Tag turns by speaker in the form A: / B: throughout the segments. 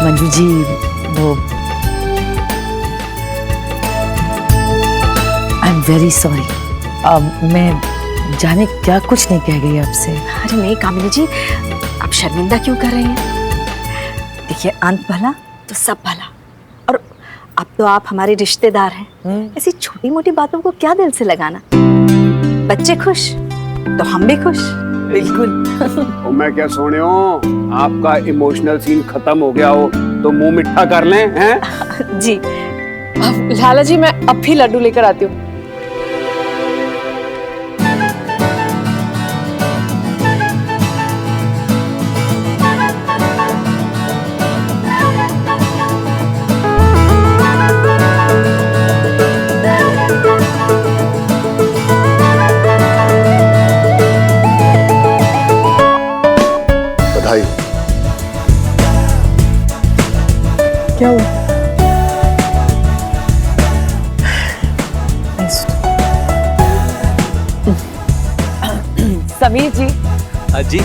A: मंजू जी, वो I am very sorry. मैं जाने क्या कुछ नहीं कह गई आपसे।
B: अरे नहीं कामिनी जी, आप शर्मिंदा क्यों कर रही हैं? देखिए, अंत भला तो सब भला, और अब तो आप हमारे रिश्तेदार हैं। ऐसी छोटी मोटी बातों को क्या दिल से लगाना। बच्चे खुश तो हम भी खुश।
A: बिल्कुल।
C: और मैं क्या सोने हो, आपका इमोशनल सीन खत्म हो गया हो तो मुंह मिठा कर लें, हैं?
B: जी।
D: लाला जी, मैं अब भी लड्डू लेकर आती हूँ।
E: बधाई।
D: क्या हुआ?
A: समीर जी,
F: जी।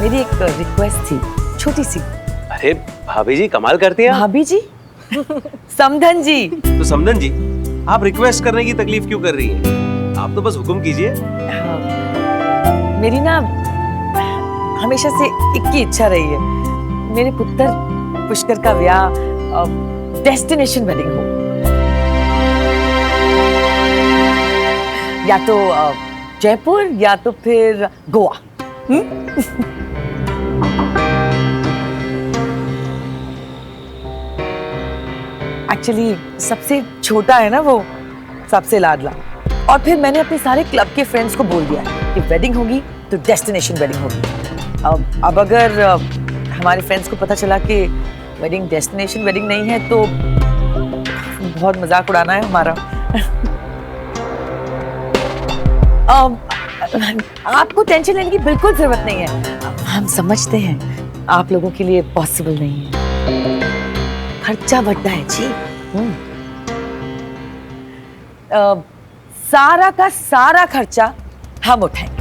A: मेरी एक रिक्वेस्ट थी, छोटी सी।
F: अरे भाभी जी कमाल करती हैं आप।
A: भाभी जी? समधन जी।
F: तो समधन जी, आप रिक्वेस्ट करने की तकलीफ क्यों कर रही हैं? आप तो बस हुक्म कीजिए।
A: मेरी ना हमेशा से एक ही इच्छा रही है, मेरे पुत्र पुष्कर का ब्याह डेस्टिनेशन वेडिंग हो। या तो जयपुर या तो फिर गोवा। एक्चुअली सबसे छोटा है ना वो, सबसे लाडला। और फिर मैंने अपने सारे क्लब के फ्रेंड्स को बोल दिया कि वेडिंग होगी तो डेस्टिनेशन वेडिंग होगी। अब अगर हमारे फ्रेंड्स को पता चला कि वेडिंग डेस्टिनेशन वेडिंग नहीं है तो बहुत मजाक उड़ाना है हमारा। आपको टेंशन लेने की बिल्कुल जरूरत नहीं है। हम समझते हैं आप लोगों के लिए पॉसिबल नहीं है, खर्चा बढ़ता है जी। सारा का सारा खर्चा हम उठाएंगे।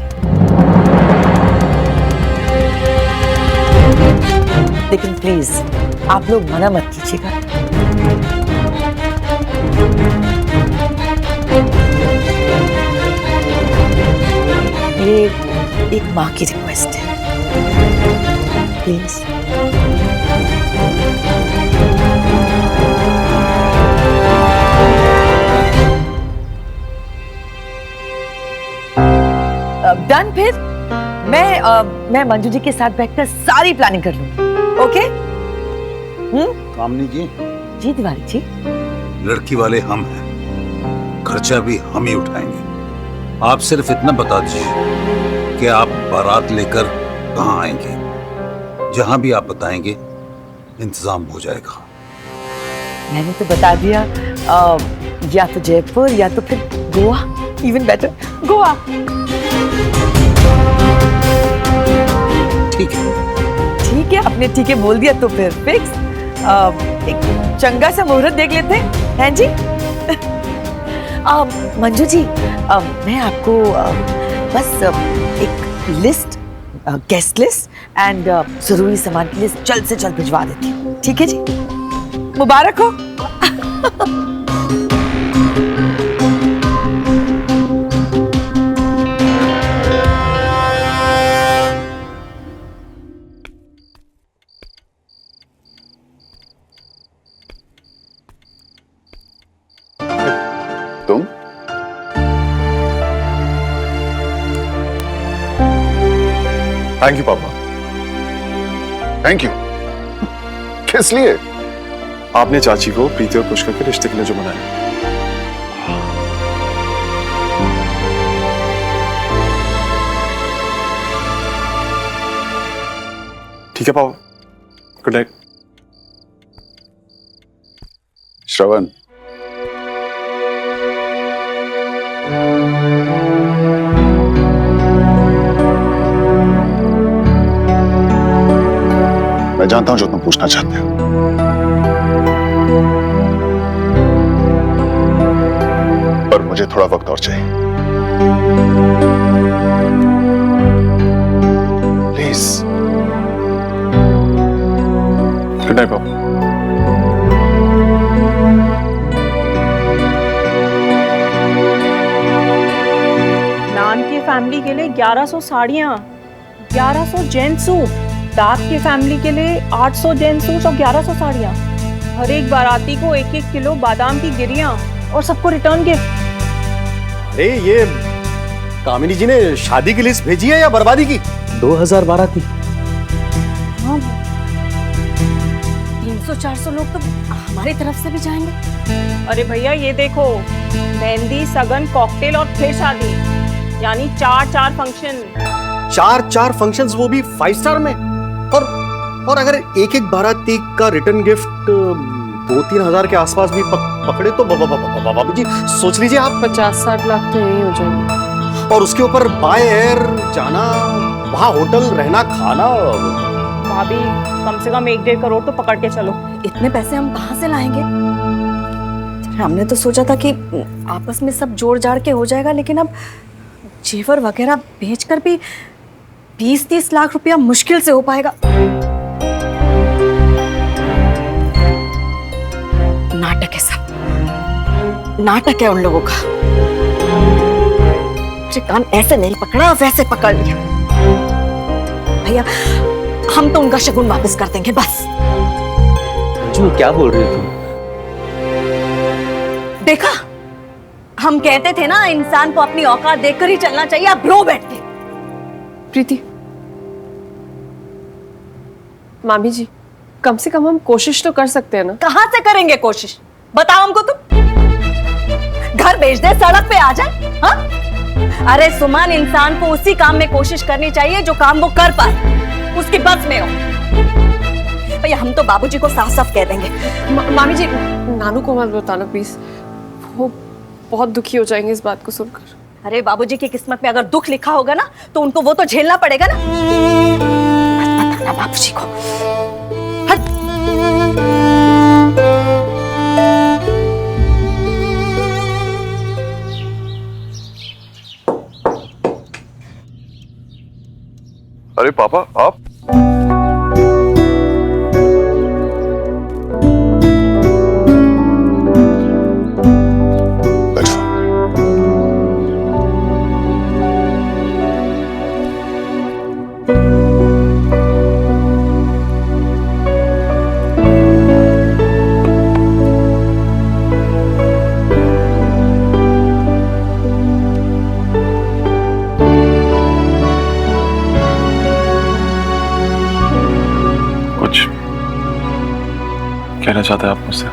A: लेकिन प्लीज आप लोग मना मत कीजिएगा। ये एक माँ की रिक्वेस्ट है, प्लीज। डन। फिर मैं मंजू जी के साथ बैठकर सारी प्लानिंग कर लूंगी। ओके?
E: कामनी जी,
A: जी तिवारी जी।
E: लड़की वाले हम हैं, खर्चा भी हम ही उठाएंगे। आप सिर्फ इतना बता दीजिए कि आप बारात लेकर कहाँ आएंगे। जहां भी आप बताएंगे इंतजाम हो जाएगा।
A: मैंने तो बता दिया, या तो जयपुर या तो फिर गोवा। Even better, Goa.
E: ठीक है।
A: ठीक है, आपने ठीक है बोल दिया तो फिर फिक्स। एक चंगा सा मुहूर्त देख लेते हैं जी। मंजू जी, मैं आपको बस एक लिस्ट, गेस्ट लिस्ट एंड जरूरी सामान की लिस्ट जल्द से जल्द भिजवा देती हूँ। ठीक है जी? मुबारक हो।
E: तुम?
G: थैंक यू पापा।
E: Thank you. किस लिए?
G: आपने चाची को प्रीति और पुष्कर के रिश्ते के लिए जो बनाया। ठीक है पापा, गुड नाइट।
E: श्रवण, मैं जानता हूं जो तुम पूछना चाहते हो। पर मुझे थोड़ा वक्त और चाहिए। प्लीज।
G: गुड नाइट पापा।
H: के लिए 1100 साड़ियाँ, 1100 जेंट्स सूट, दाद की फैमिली के लिए 800 जेंट्स सूट और 1100 साड़ियाँ, हर एक बाराती को 1-1 किलो बादाम की गिरियाँ और सबको रिटर्न गिफ्ट।
I: अरे ये कामिनी जी ने शादी की लिस्ट भेजी है या बर्बादी की?
F: 2012 थी।
B: हाँ 300-400 लोग तो हमारी तरफ से भी जाएंगे।
H: अरे भैया ये देखो, मेहंदी, सगन, कॉकटेल और फिर शादी, यानी 4 फंक्शन।
I: 4 फंक्शंस, वो भी 5 स्टार में। और अगर एक बाराती का रिटर्न गिफ्ट 2-3 हजार के आसपास भी पकड़े तो बाबा जी सोच लीजिए आप,
D: 50-60 लाख तो यही हो जाएंगे।
I: और उसके ऊपर बाय एयर जाना, वहाँ होटल, रहना, खाना।
H: भाभी कम से कम 1-1.5 करोड़ तो पकड़ के चलो।
B: इतने पैसे हम कहाँ से लाएंगे? हमने तो सोचा था कि आपस में सब जोड़ जाड़ के हो जाएगा, लेकिन अब जेवर वगैरह बेचकर भी 20-30 लाख रुपया मुश्किल से हो पाएगा। नाटक है सब, नाटक है उन लोगों का। मुझे कान ऐसे नहीं पकड़ा, वैसे पकड़ लिया। भैया हम तो उनका शगुन वापस कर देंगे बस।
F: अंजू क्या बोल रही हो तुम?
B: देखा, हम कहते थे ना इंसान को अपनी औकात देखकर ही चलना चाहिए। आप रो बैठ के।
D: प्रीति, मामी जी, कम से कम हम कोशिश तो कर सकते हैं ना?
B: कहां से करेंगे कोशिश? बताओ हमको तुम। घर भेज दे, सड़क पे आ जाए? हाँ? अरे सुमन, इंसान को उसी काम में कोशिश करनी चाहिए जो काम वो कर पाए, उसकी बस में हो। भैया हम तो बाबूजी को साफ साफ कह देंगे।
D: मामी जी, नानू को मत बताना प्लीज, वो बहुत दुखी हो जाएंगे इस बात को सुनकर।
B: अरे बाबूजी की किस्मत में अगर दुख लिखा होगा ना, तो उनको वो तो झेलना पड़ेगा ना। मत बताना बाबूजी को। हट।
G: अरे पापा आप? कहना चाहते हैं आप मुझसे?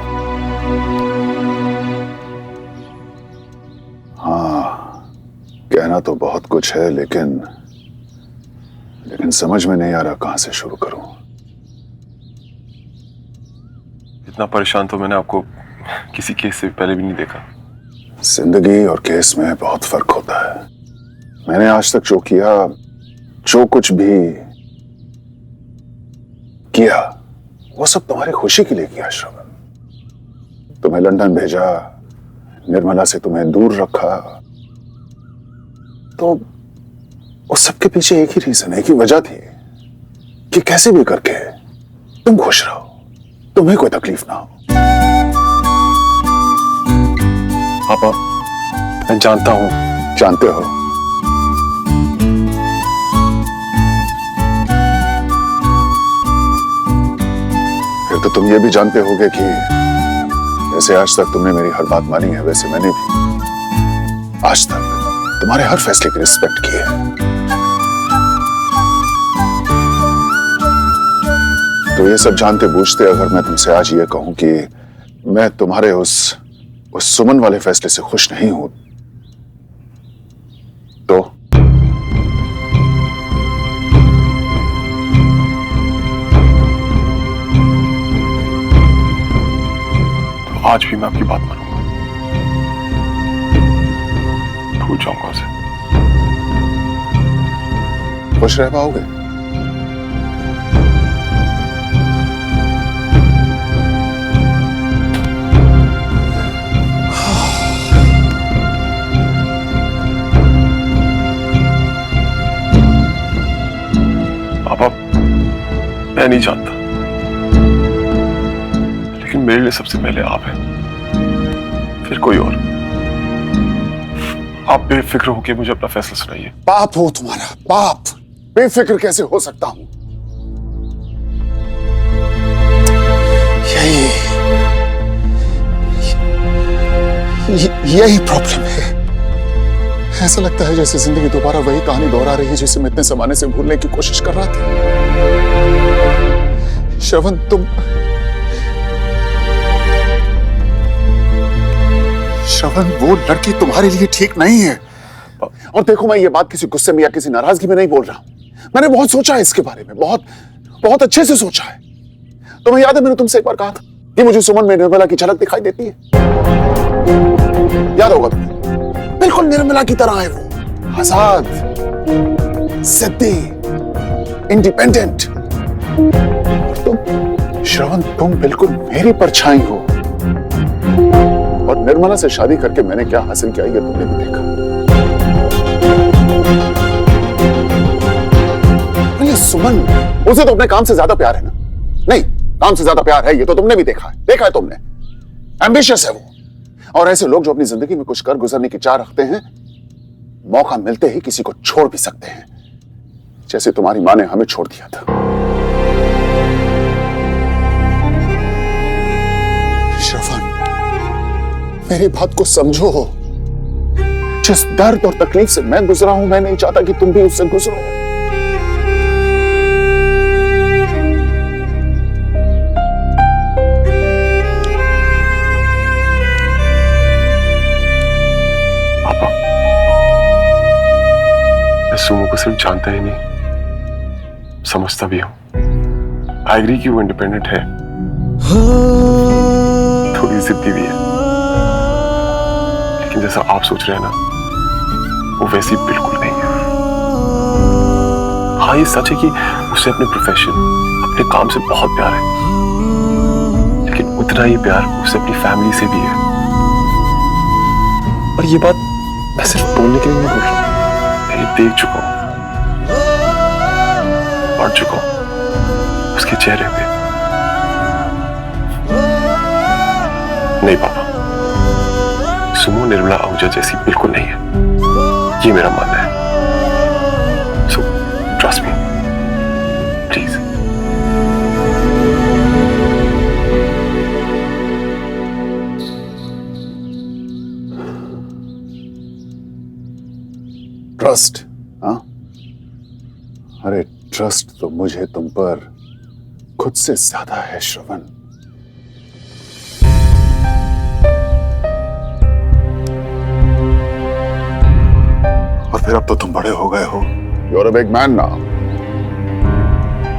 J: हाँ, कहना तो बहुत कुछ है, लेकिन समझ में नहीं आ रहा कहां से शुरू करूं।
G: इतना परेशान तो मैंने आपको किसी केस से पहले भी नहीं देखा।
J: जिंदगी और केस में बहुत फर्क होता है। मैंने आज तक जो किया, जो कुछ भी किया, वो सब तुम्हारी खुशी के लिए किया श्रवण। तुम्हें लंदन भेजा, निर्मला से तुम्हें दूर रखा, तो उस सब के पीछे एक ही रीजन, एक ही वजह थी कि कैसे भी करके तुम खुश रहो, तुम्हें कोई तकलीफ ना हो।
G: पापा मैं जानता हूं।
J: जानते हो? फिर तो तुम ये भी जानते होगे कि जैसे आज तक तुमने मेरी हर बात मानी है, वैसे मैंने भी आज तक तुम्हारे हर फैसले की रिस्पेक्ट की है। तो ये सब जानते बूझते अगर मैं तुमसे आज ये कहूं कि मैं तुम्हारे उस सुमन वाले फैसले से खुश नहीं हूं, तो
G: आज भी मैं आपकी बात मानूंगा, भूल जाऊंगा उसे।
J: खुश रह पाओगे?
G: पापा मैं नहीं जानता, लेकिन मेरे लिए सबसे पहले आप हैं, फिर कोई और। आप बेफिक्र होकर मुझे अपना फैसला सुनाइए।
J: बाप हो तुम्हारा बाप, बेफिक्र कैसे हो सकता हूं? यही प्रॉब्लम है। ऐसा लगता है जैसे जिंदगी दोबारा वही कहानी दोहरा रही है जिसे मैं इतने जमाने से भूलने की कोशिश कर रहा था। श्रवण, श्रवण, वो लड़की तुम्हारे लिए ठीक नहीं है। और देखो, मैं ये बात किसी गुस्से में या किसी नाराजगी में नहीं बोल रहा हूं। मैंने बहुत सोचा है इसके बारे में, बहुत बहुत अच्छे से सोचा है। तुम्हें याद है मैंने तुमसे एक बार कहा था कि मुझे सुमन में निर्मला की झलक दिखाई देती है? याद होगा तुम्हें। बिल्कुल निर्मला की तरह है वो, आजाद, जिद्दी, इंडिपेंडेंट। तुम श्रवण, तुम बिल्कुल मेरी परछाई हो। और निर्मला से शादी करके मैंने क्या हासिल किया ये तुमने भी देखा। ये सुमन, उसे तो अपने काम से ज्यादा प्यार है ना? नहीं, काम से ज्यादा प्यार है, ये तो तुमने भी देखा है तुमने। एम्बिशियस है वो। और ऐसे लोग जो अपनी जिंदगी में कुछ कर गुजरने की चाह रखते हैं, मौका मिलते ही किसी को छोड़ भी सकते हैं, जैसे तुम्हारी मां ने हमें छोड़ दिया था। श्रवण, मेरी बात को समझो। जिस दर्द और तकलीफ से मैं गुजरा हूं, मैं नहीं चाहता कि तुम भी उससे गुजरो।
G: पापा, मैं सुमो को सिर्फ जानता ही नहीं, समझता भी हूं। आई एग्री कि वो इंडिपेंडेंट है, थोड़ी जिद्दी भी है, लेकिन जैसा आप सोच रहे हैं ना, वो वैसी बिल्कुल नहीं है। हाँ, ये सच है कि उसे अपने प्रोफेशन, अपने काम से बहुत प्यार है, लेकिन उतना ही प्यार उसे अपनी फैमिली से भी है। और ये बात मैं सिर्फ बोलने के लिए नहीं बोल रहा हूं, मैं देख चुका हूं, पढ़ चुका हूं उसके चेहरे पे। नहीं पापा, सुमो निर्मला आहूजा जैसी बिल्कुल नहीं है, ये मेरा मानना है। So trust me please.
J: Trust? हाँ, अरे ट्रस्ट तो मुझे तुम पर खुद से ज्यादा है श्रवण। और फिर अब तो तुम बड़े हो गए हो। You are a big man now,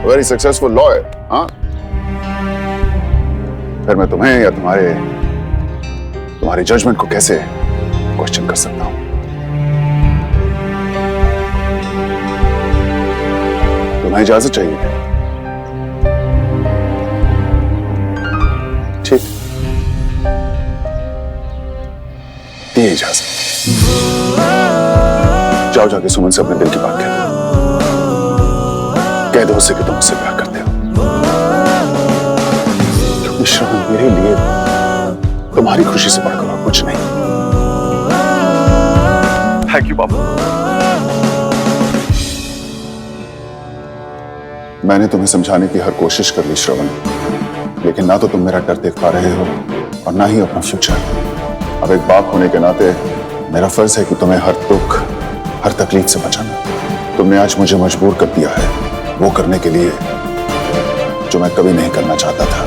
J: very successful lawyer. हाँ, फिर मैं तुम्हें या तुम्हारे जजमेंट को कैसे क्वेश्चन कर सकता हूं? तुम्हें इजाजत चाहिए? ठीक, दिए इजाजत। जाओ जाके सुमन से अपने दिल की बात कह दो उसे कि तुम उससे प्यार करते हो। क्योंकि श्रवण, मेरे लिए तुम्हारी खुशी से बढ़कर और कुछ नहीं।
G: थैंक यू पापा।
J: मैंने तुम्हें समझाने की हर कोशिश कर ली श्रवण, लेकिन ना तो तुम मेरा डर देख पा रहे हो और ना ही अपना फ्यूचर। अब एक बाप होने के नाते मेरा फर्ज है कि तुम्हें हर दुख, हर तकलीफ से बचाना। तुमने आज मुझे मजबूर कर दिया है वो करने के लिए जो मैं कभी नहीं करना चाहता था।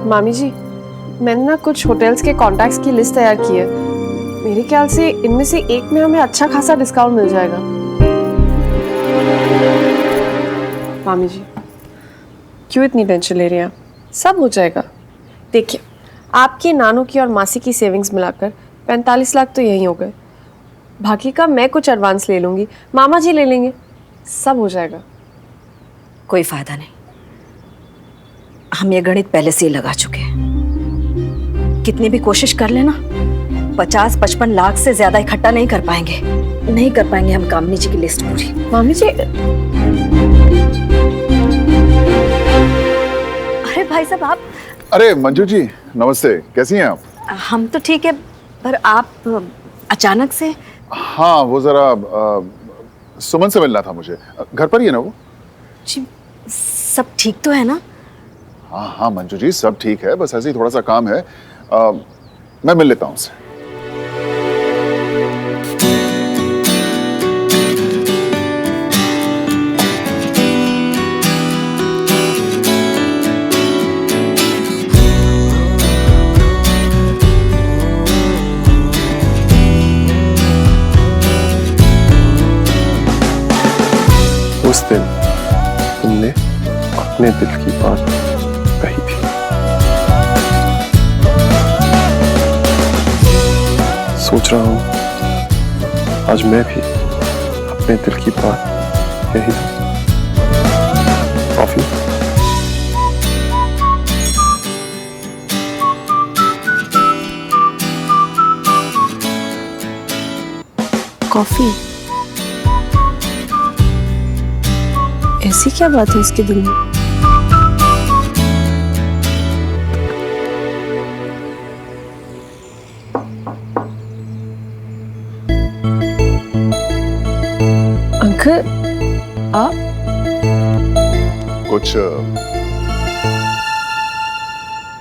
D: मामी जी, मैंने ना कुछ होटल्स के कॉन्टैक्ट्स की लिस्ट तैयार की है। मेरे ख्याल से इनमें से एक में हमें अच्छा खासा डिस्काउंट मिल जाएगा। मामी जी, क्यों इतनी टेंशन ले रही हैं? सब हो जाएगा। देखिए, आपकी नानू की और मासी की सेविंग्स मिलाकर 45 लाख तो यही हो गए। बाकी का मैं कुछ एडवांस ले लूँगी, मामा जी ले लेंगे, सब हो जाएगा।
B: कोई फायदा नहीं, हम ये गणित पहले से ही लगा चुके हैं। कितनी भी कोशिश कर लेना, 50-55 लाख से ज्यादा इकट्ठा नहीं कर पाएंगे हम कामनी जी की लिस्ट पूरी।
D: मामी जी,
B: भाई साहब आप?
J: अरे मंजू जी नमस्ते, कैसी हैं आप?
B: हम तो ठीक है, पर आप अचानक से?
J: हाँ वो जरा सुमन से मिलना था मुझे। घर पर ही है ना वो?
B: जी, सब ठीक तो है ना?
J: हाँ हाँ मंजू जी सब ठीक है, बस ऐसे ही थोड़ा सा काम है। मैं मिल लेता हूँ उससे।
G: उस दिन तुमने अपने दिल की बात कही थी। सोच रहा हूं आज मैं भी अपने दिल की बात कही थी। कॉफी?
D: कॉफी? ऐसी क्या बात है इसके दिल में? अंकल आप?
J: कुछ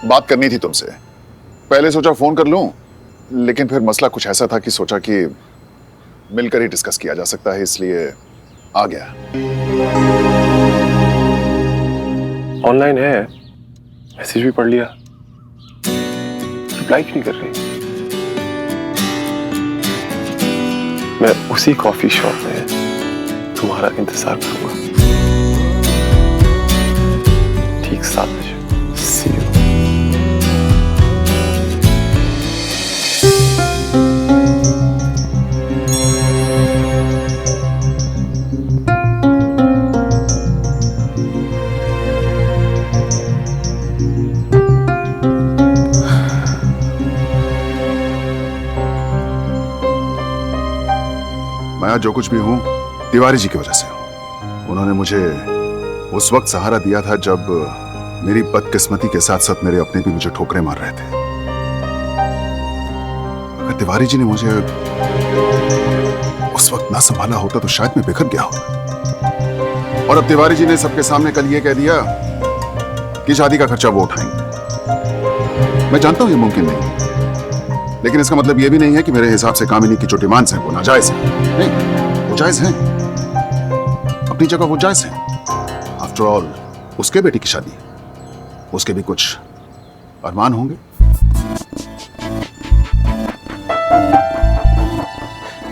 J: बात करनी थी तुमसे। पहले सोचा फोन कर लूं, लेकिन फिर मसला कुछ ऐसा था कि सोचा कि मिलकर ही डिस्कस किया जा सकता है, इसलिए आ गया।
G: ऑनलाइन है, मैसेज भी पढ़ लिया, रिप्लाई क्यों नहीं कर रही? मैं उसी कॉफी शॉप में तुम्हारा इंतजार करूंगा, ठीक 7 बजे। See you.
J: मैं जो कुछ भी हूं तिवारी जी की वजह से हूं। उन्होंने मुझे उस वक्त सहारा दिया था जब मेरी बदकिस्मती के साथ साथ मेरे अपने भी मुझे ठोकरें मार रहे थे। अगर तिवारी जी ने मुझे उस वक्त ना संभाला होता तो शायद मैं बिखर गया होता। और अब तिवारी जी ने सबके सामने कल ये कह दिया कि शादी का खर्चा वो उठाएंगे। मैं जानता हूं ये मुमकिन नहीं, लेकिन इसका मतलब ये भी नहीं है कि मेरे हिसाब से कामिनी की जो डिमांड्स हैं वो नाजायज हैं। नहीं, वो जायज हैं, अपनी जगह वो जायज हैं। आफ्टर ऑल उसके बेटी की शादी है, उसके भी कुछ अरमान होंगे।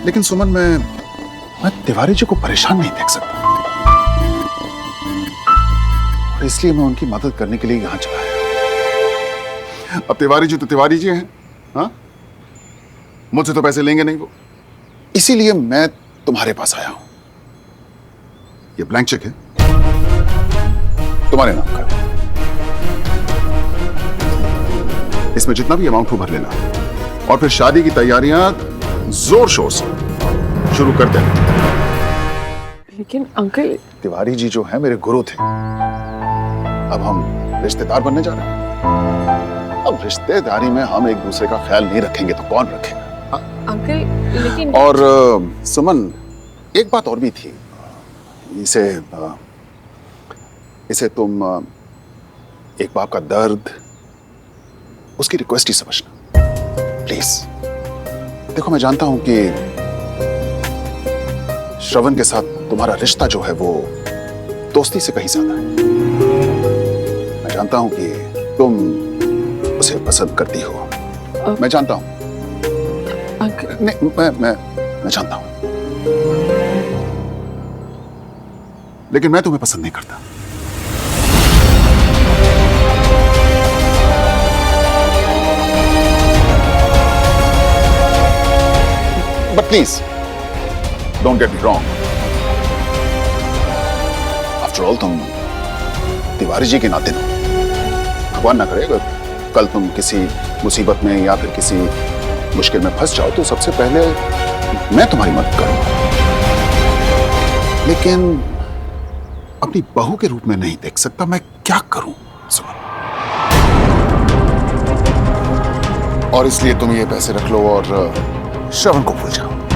J: लेकिन सुमन मैं तिवारी जी को परेशान नहीं देख सकता, और इसलिए मैं उनकी मदद करने के लिए यहां चला आया। अब तिवारी जी तो तिवारी जी हैं, हाँ? मुझसे तो पैसे लेंगे नहीं वो, इसीलिए मैं तुम्हारे पास आया हूं। ये ब्लैंक चेक है, तुम्हारे नाम का। इसमें जितना भी अमाउंट हो भर लेना, और फिर शादी की तैयारियां जोर शोर से शुरू कर देना।
D: लेकिन अंकल,
J: तिवारी जी जो है मेरे गुरु थे, अब हम रिश्तेदार बनने जा रहे हैं। अब रिश्तेदारी में हम एक दूसरे का ख्याल नहीं रखेंगे तो कौन रखेगा?
D: अंकल लेकिन
J: और सुमन एक बात और भी थी। इसे तुम एक बाप का दर्द, उसकी रिक्वेस्ट ही समझना प्लीज। देखो मैं जानता हूं कि श्रवण के साथ तुम्हारा रिश्ता जो है वो दोस्ती से कहीं ज्यादा है। मैं जानता हूं कि तुम उसे पसंद करती हो, मैं जानता हूं। नहीं, मैं जानता हूं, लेकिन मैं तुम्हें पसंद नहीं करता। But please don't get me wrong. After all तुम तिवारी जी के नाते हो। भगवान ना करे अगर कल तुम किसी मुसीबत में या फिर किसी मुश्किल में फंस जाओ तो सबसे पहले मैं तुम्हारी मदद करूंगा, लेकिन अपनी बहू के रूप में नहीं देख सकता। मैं क्या करूं सुमन? और इसलिए तुम ये पैसे रख लो और श्रवण को भूल जाओ।